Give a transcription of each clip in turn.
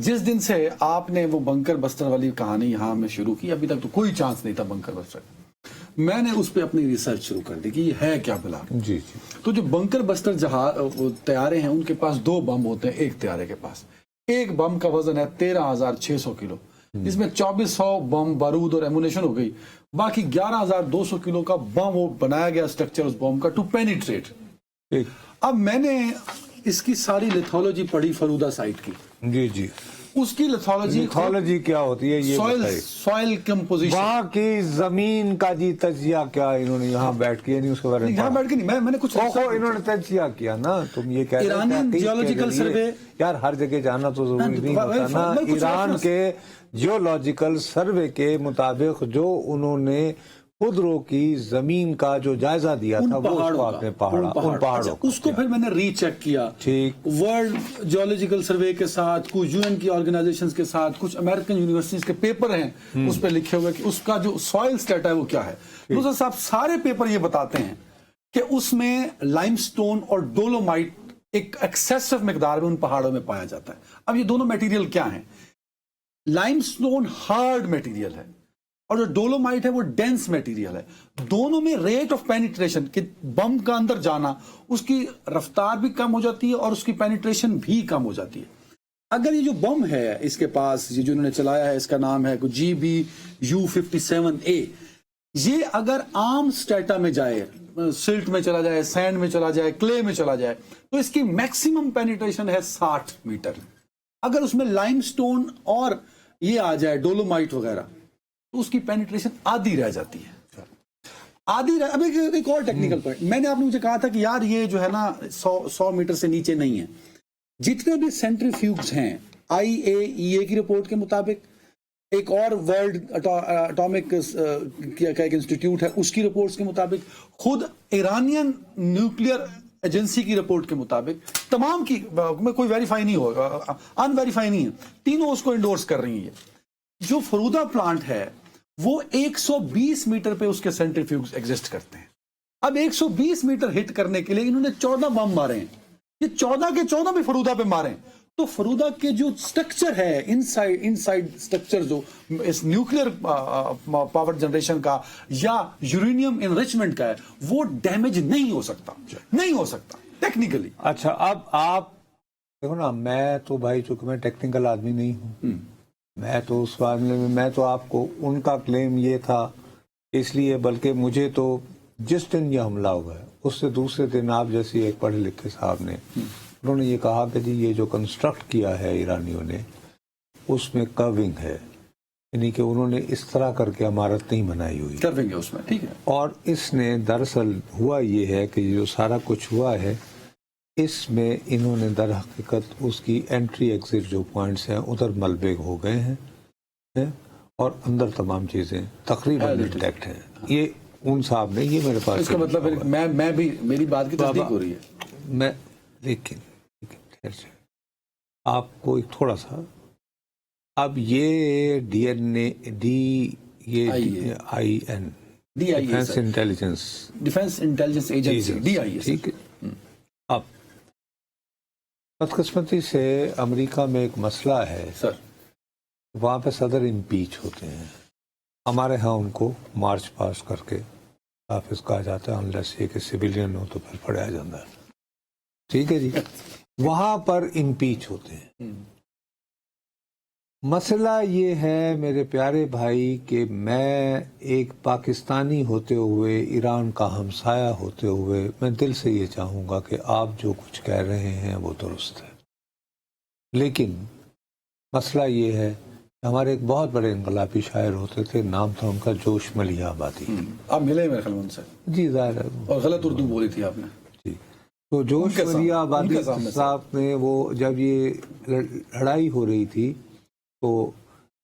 जिस दिन से आपने वो बंकर बस्टर वाली कहानी यहाँ में शुरू की, अभी तक तो कोई चांस नहीं था बंकर बस्टर का। मैंने उस पर अपनी रिसर्च शुरू कर दी कि ये है क्या भला। जी। तो जो बंकर बस्टर तैयारे हैं, उनके पास 2 बम होते हैं एक तैयारे के पास। एक बम का वजन है 13,600 किलो, जिसमें 2400 बम बारूद और एमुनेशन हो गई। बाकी 11,200 किलो का बम वो बनाया गया स्ट्रक्चर उस बम का टू पेनिट्रेट। अब मैंने इसकी सारी लिथोलॉजी पढ़ी फरूदा साइट की। जी। उसकी लिथोलॉजी क्या होती है ये सॉइल कंपोजिशन, वहाँ की जमीन का जी तजिया क्या इन्होंने यहाँ बैठ के, नहीं उसके बारे में यहाँ बैठ के नहीं, मैंने कुछ इन्होंने तजिया किया ना। तुम ये कह रहे हो ईरानियन जियोलॉजिकल सर्वे, यार हर जगह जाना तो जरूरी नहीं होता ना। ईरान के जियोलॉजिकल सर्वे के मुताबिक जो उन्होंने खुदरो की जमीन का जो जायजा दिया था वो आपने पहाड़ों उसको फिर मैंने रीचेक किया। ठीक, वर्ल्ड जियोलॉजिकल सर्वे के साथ, कुछ यूएन की ऑर्गेनाइजेशंस के साथ, कुछ अमेरिकन यूनिवर्सिटीज के पेपर हैं उस पर लिखे हुए कि उसका जो सॉइल स्टेट है वो क्या है। दूसरा साहब, सारे पेपर ये बताते हैं कि उसमें लाइमस्टोन और डोलोमाइट एक एक्सेसिव मिकदार में उन पहाड़ों में पाया जाता है। अब ये दोनों मटेरियल क्या है? लाइमस्टोन हार्ड मटेरियल है और जो डोलोमाइट है वो डेंस मटेरियल है। दोनों में रेट ऑफ पेनिट्रेशन कि बम का अंदर जाना, उसकी रफ्तार भी कम हो जाती है और उसकी पेनिट्रेशन भी कम हो जाती है। अगर ये जो बम है इसके पास, ये जो इन्होंने चलाया है, इसका नाम है GBU-57A, ये अगर आम स्टेटा में जाए, सिल्ट में चला जाए, सैंड में चला जाए, क्ले में चला जाए, तो इसकी मैक्सिमम पेनिट्रेशन है 60 मीटर। अगर उसमें लाइमस्टोन और ये आ जाए डोलोमाइट वगैरह, तो उसकी पेनिट्रेशन आधी रह जाती है। अब एक और टेक्निकल पॉइंट, मैंने आपने मुझे कहा था कि यार ये जो है ना 100 मीटर से नीचे नहीं है। जितने भी सेंट्रीफ्यूग्स हैं IAEA की रिपोर्ट के मुताबिक, एक और वर्ल्ड एटॉमिक का एक इंस्टीट्यूट है उसकी रिपोर्ट्स के मुताबिक, खुद ईरानियन न्यूक्लियर एजेंसी की रिपोर्ट के मुताबिक, तमाम की में कोई वेरीफाई नहीं होगा, अनवेरीफाई नहीं है, तीनों उसको इंडोर्स कर रही है। जो फरूदा प्लांट है वो 120 मीटर पे उसके सेंट्रीफ्यूग्स एग्जिस्ट करते हैं। अब 120 मीटर हिट करने के लिए इन्होंने 14 बम मारे हैं। ये 14 के 14 भी फरूदा पे मारे हैं। तो फरूदा के जो स्ट्रक्चर है, इनसाइड स्ट्रक्चर जो इस न्यूक्लियर पावर जनरेशन का या यूरेनियम एनरिचमेंट का है, वो डैमेज नहीं हो सकता टेक्निकली। अच्छा, अब आप देखो ना, मैं तो भाई चूंकि मैं टेक्निकल आदमी नहीं हूँ, मैं तो उस मामले में, मैं तो आपको उनका क्लेम ये था इसलिए, बल्कि मुझे तो जिस दिन ये हमला हुआ है उससे दूसरे दिन आप जैसे एक पढ़े लिखे साहब ने, उन्होंने ये कहा कि जी ये जो कंस्ट्रक्ट किया है ईरानियों ने उसमें कर्विंग है, यानी कि उन्होंने इस तरह करके इमारत नहीं बनाई हुई, कर्विंग है उसमें, ठीक है। और इसने दरअसल हुआ ये है कि जो सारा कुछ हुआ है इसमें इन्होंने दर हकीकत उसकी एंट्री एग्जिट जो पॉइंट्स हैं उधर मलबे हो गए हैं और अंदर तमाम चीजें तकरीबन इंटैक्ट हैं। ये उन साहब ने, ये मेरे पास, इसका मतलब मैं भी, मेरी बात की तस्दीक हो रही है। मैं लेकिन खैर से आपको एक थोड़ा सा, अब ये DNA DIN defence intelligence agency DIA, ठीक है। अब बदकिस्मती से अमेरिका में एक मसला है सर, वहाँ पे सदर इम्पीच होते हैं। हमारे यहाँ उनको मार्च पास करके ऑफिस कहा जाता है, अनलेस ये कि सिविलियन हो तो फिर पढ़ाया जाता है, ठीक है जी। वहाँ पर इम्पीच होते हैं। मसला ये है मेरे प्यारे भाई कि मैं एक पाकिस्तानी होते हुए, ईरान का हमसाया होते हुए, मैं दिल से ये चाहूँगा कि आप जो कुछ कह रहे हैं वो दुरुस्त है, लेकिन मसला ये है, हमारे एक बहुत बड़े इनकलाबी शायर होते थे, नाम था उनका जोश मलिया आबादी। आप मिले मेरे ख्याल उनसे? जी ज़ाहिर है, और गलत उर्दू बोली थी आपने जी। तो जोश मलिया आबादी साहब ने, वो जब ये लड़ाई हो रही थी तो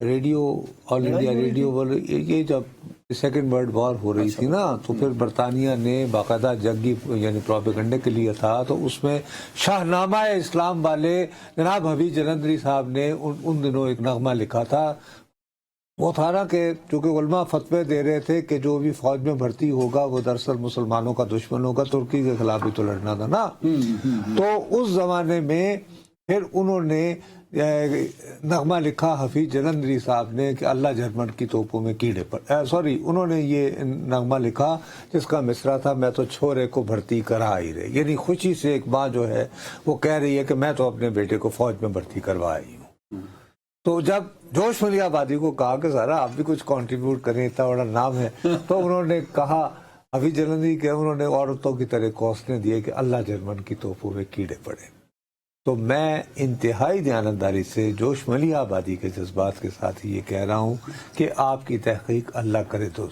रेडियो, ऑल इंडिया रेडियो, ये जब सेकेंड वर्ल्ड वॉर हो रही थी ना, तो फिर बरतानिया ने बाकायदा जंगी यानी प्रोपेगेंडे के लिए था, तो उसमें शाहनामा इस्लाम वाले जनाब हबीब जलंधरी साहब ने उन दिनों एक नगमा लिखा था। वो था ना कि चूँकि उलमा फतवे दे रहे थे कि जो भी फौज में भर्ती होगा वो दरअसल मुसलमानों का दुश्मन होगा, तुर्की के खिलाफ भी तो लड़ना था ना। तो उस जमाने में फिर उन्होंने نغمہ لکھا حفیظ جلندری صاحب نے کہ اللہ جرمن کی توپوں میں کیڑے پڑ سوری انہوں نے یہ نغمہ لکھا جس کا مصرع تھا میں تو چھورے کو بھرتی کرا ہی رہے، یعنی خوشی سے ایک ماں جو ہے وہ کہہ رہی ہے کہ میں تو اپنے بیٹے کو فوج میں بھرتی کروا آئی ہوں۔ تو جب جوش ملیح آبادی کو کہا کہ ذرا آپ بھی کچھ کنٹریبیوٹ کریں، اتنا بڑا نام ہے، تو انہوں نے کہا حفیظ جلندری کہ انہوں نے عورتوں کی طرح کوسنے دیے کہ اللہ جرمن کی توپوں میں کیڑے پڑے۔ تو میں انتہائی دیانتداری سے جوش ملیح آبادی کے جذبات کے ساتھ یہ کہہ رہا ہوں کہ آپ کی تحقیق اللہ کرے تو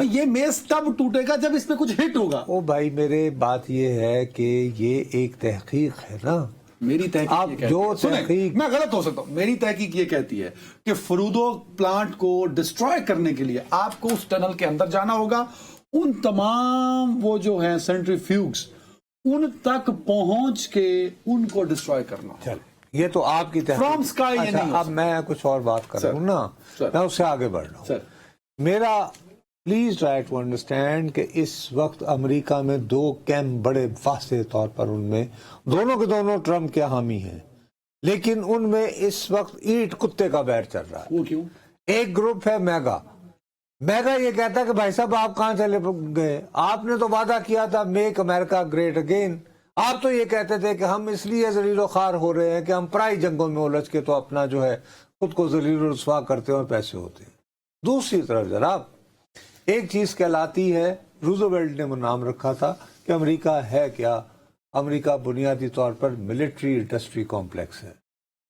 یہ میز تب ٹوٹے گا جب اس پہ کچھ ہٹ ہوگا۔ او بھائی میرے بات یہ ہے کہ یہ ایک تحقیق ہے نا، میری آپ تحقیق جو تحقیق، میں غلط ہو سکتا ہوں، میری تحقیق یہ کہتی ہے کہ فرودو پلانٹ کو ڈسٹروائے کرنے کے لیے آپ کو اس ٹنل کے اندر جانا ہوگا، ان تمام وہ جو ہیں سینٹریفیوگز ان تک پہنچ کے ان کو ڈسٹروائے کرنا۔ چل یہ تو آپ کی From sky یہ نہیں ہو اب میں کچھ اور بات کر رہا ہوں نا، میں اس سے آگے بڑھ رہا ہوں۔ میرا پلیز ٹرائی ٹو انڈرسٹینڈ کہ اس وقت امریکہ میں دو کیمپ بڑے واضح طور پر، ان میں دونوں کے دونوں ٹرمپ کے حامی ہیں، لیکن ان میں اس وقت اینٹ کتے کا بیر چل رہا ہے۔ وہ کیوں؟ ایک گروپ ہے میگا یہ کہتا ہے کہ بھائی صاحب آپ کہاں چلے گئے، آپ نے تو وعدہ کیا تھا میک امریکہ گریٹ اگین، آپ تو یہ کہتے تھے کہ ہم اس لیے ذلیل و خوار ہو رہے ہیں کہ ہم پرائی جنگوں میں الجھ کے تو اپنا جو ہے خود کو ذلیل و رسوا کرتے ہیں اور پیسے ہوتے ہیں۔ دوسری طرف جناب ایک چیز کہلاتی ہے، روزویلٹ نے وہ نام رکھا تھا کہ امریکہ ہے کیا؟ امریکہ بنیادی طور پر ملٹری انڈسٹری کمپلیکس ہے،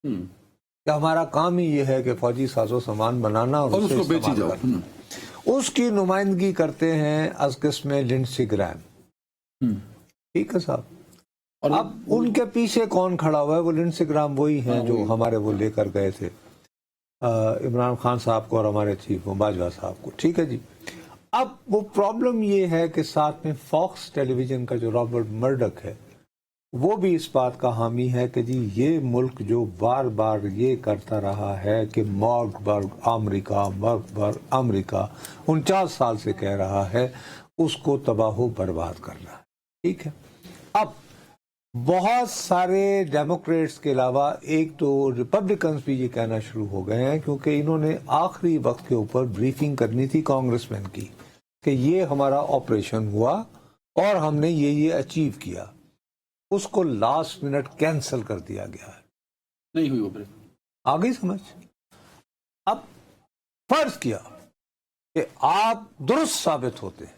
کہ ہمارا کام ہی یہ ہے کہ فوجی ساز و سامان بنانا اور اس کو بیچی جاؤ۔ اس کی نمائندگی کرتے ہیں از قسم لنڈسی گرام، ٹھیک ہے صاحب۔ اب ان کے پیچھے کون کھڑا ہوا ہے؟ وہ لنڈسی گرام وہی ہیں جو ہمارے وہ لے کر گئے تھے عمران خان صاحب کو اور ہمارے چیف باجوہ صاحب کو، ٹھیک ہے جی۔ اب وہ پرابلم یہ ہے کہ ساتھ میں فاکس ٹیلی ویژن کا جو رابرٹ مرڈک ہے وہ بھی اس بات کا حامی ہے کہ جی یہ ملک جو بار بار یہ کرتا رہا ہے کہ مارک برگ امریکہ 49 سال سے کہہ رہا ہے، اس کو تباہ و برباد کر رہا ہے، ٹھیک ہے۔ اب بہت سارے ڈیموکریٹس کے علاوہ ایک تو ریپبلکنز بھی یہ کہنا شروع ہو گئے ہیں، کیونکہ انہوں نے آخری وقت کے اوپر بریفنگ کرنی تھی کانگریس مین کی کہ یہ ہمارا آپریشن ہوا اور ہم نے یہ اچیو کیا، اس کو لاسٹ منٹ کینسل کر دیا گیا ہے، نہیں ہوئی وہ بریک۔ آگئی سمجھ؟ اب فرض کیا کہ آپ درست ثابت ہوتے ہیں،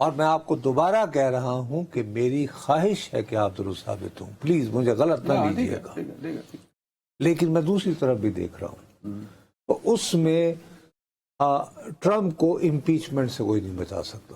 اور میں آپ کو دوبارہ کہہ رہا ہوں کہ میری خواہش ہے کہ آپ درست ثابت ہوں، پلیز مجھے غلط نہ لیجیے گا، لیکن میں دوسری طرف بھی دیکھ رہا ہوں، تو اس میں ٹرمپ کو امپیچمنٹ سے کوئی نہیں بچا سکتا۔